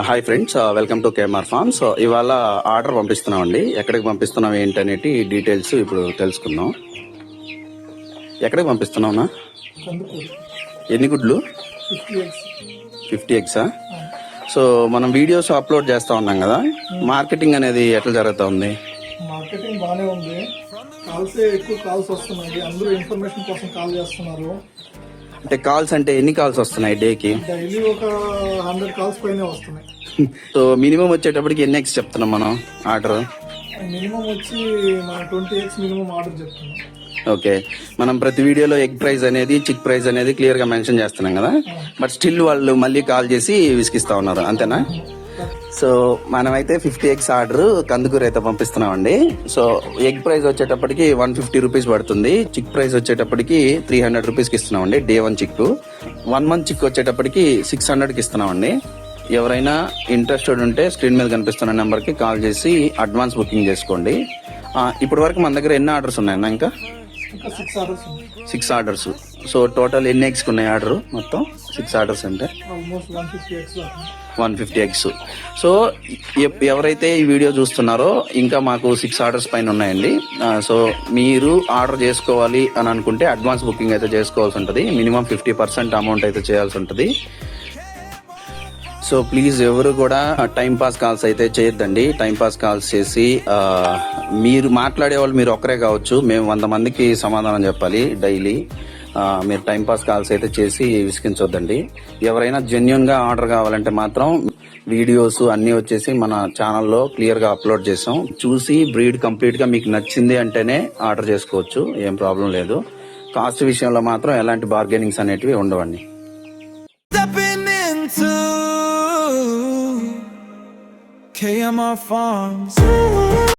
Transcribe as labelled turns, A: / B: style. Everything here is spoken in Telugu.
A: Hi friends, welcome to KMR farms. ఇవాళ ఆర్డర్ పంపిస్తున్నాం అండి. ఎక్కడికి పంపిస్తున్నాం ఏంటనేటి డీటెయిల్స్ ఇప్పుడు తెలుసుకుందాం. ఎక్కడికి పంపిస్తున్నావునా? ఎన్ని గుడ్లు? 50 ఎగ్సా? సో మనం వీడియోస్ అప్లోడ్ చేస్తా ఉన్నాం కదా, మార్కెటింగ్ అనేది ఎట్లా జరుగుతా ఉంది?
B: మార్కెటింగ్ బాగానే ఉంది. ఎక్కువ కాల్స్ వస్తున్నాయి. అందరూ ఇన్ఫర్మేషన్ కోసం కాల్ చేస్తున్నారు.
A: అంటే కాల్స్ అంటే ఎన్ని కాల్స్ వస్తున్నాయి డేకి?
B: డైలీ ఒక 100 కాల్స్ పైన వస్తున్నాయి.
A: సో మినిమం వచ్చేటప్పటికి ఎన్ని ఎగ్స్ చెప్తున్నాం మనం ఆర్డర్?
B: మినిమం వచ్చి మనం 20 ఎగ్స్ మినిమం ఆర్డర్ చెప్తున్నాం.
A: ఓకే, మనం ప్రతి వీడియోలో ఎగ్ ప్రైస్ అనేది, చిక్ ప్రైస్ అనేది క్లియర్ గా మెన్షన్ చేస్తున్నాం కదా, బట్ స్టిల్ వాళ్ళు మళ్ళీ కాల్ చేసి విసిగిస్తా ఉన్నారు, అంతేనా? సో మనమైతే 50 ఎగ్స్ ఆర్డర్ కందుకూరు అయితే పంపిస్తున్నామండి. సో ఎగ్ ప్రైస్ వచ్చేటప్పటికి 150 రూపీస్ పడుతుంది. చిక్ ప్రైస్ వచ్చేటప్పటికి 300 రూపీస్కి ఇస్తున్నామండి. డే 1 చిక్. 1 మంత్ చిక్ వచ్చేటప్పటికి 600కి ఇస్తున్నామండి. ఎవరైనా ఇంట్రెస్టెడ్ ఉంటే స్క్రీన్ మీద కనిపిస్తున్న నెంబర్కి కాల్ చేసి అడ్వాన్స్ బుకింగ్ చేసుకోండి. ఇప్పటి వరకు మన దగ్గర ఎన్ని ఆర్డర్స్ ఉన్నాయన్నా? ఇంకా 6 ఆర్డర్స్. సో టోటల్ ఎన్ని ఎగ్స్ ఉన్నాయి ఆర్డర్? మొత్తం 6 ఆర్డర్స్ అంటే
B: ఆల్మోస్ట్
A: 150 ఎగ్స్. సో ఎవరైతే ఈ వీడియో చూస్తున్నారో ఇంకా మాకు 6 ఆర్డర్స్ పైన ఉన్నాయండి. సో మీరు ఆర్డర్ చేసుకోవాలి అని అనుకుంటే అడ్వాన్స్ బుకింగ్ అయితే చేసుకోవాల్సి ఉంటుంది. మినిమం 50% అమౌంట్ అయితే చేయాల్సి ఉంటుంది. సో ప్లీజ్ ఎవరు కూడా టైం పాస్ కాల్స్ అయితే చేయొద్దండి. టైం పాస్ కాల్స్ చేసి మీరు మాట్లాడే వాళ్ళు మీరు ఒక్కరే కావచ్చు, మేము 100 మందికి సమాధానం చెప్పాలి డైలీ. మీరు టైం పాస్ కాల్స్ అయితే చేసి విసిగించొద్దండి. ఎవరైనా జెన్యున్ గా ఆర్డర్ కావాలంటే మాత్రం వీడియోస్ అన్ని వచ్చేసి మన ఛానల్లో క్లియర్ గా అప్లోడ్ చేసాం. చూసి బ్రీడ్ కంప్లీట్ గా మీకు నచ్చింది అంటేనే ఆర్డర్ చేసుకోవచ్చు, ఏం ప్రాబ్లం లేదు. కాస్ట్ విషయంలో మాత్రం ఎలాంటి బార్గెనింగ్స్ అనేటివి ఉండవండి.
C: KMR Farms.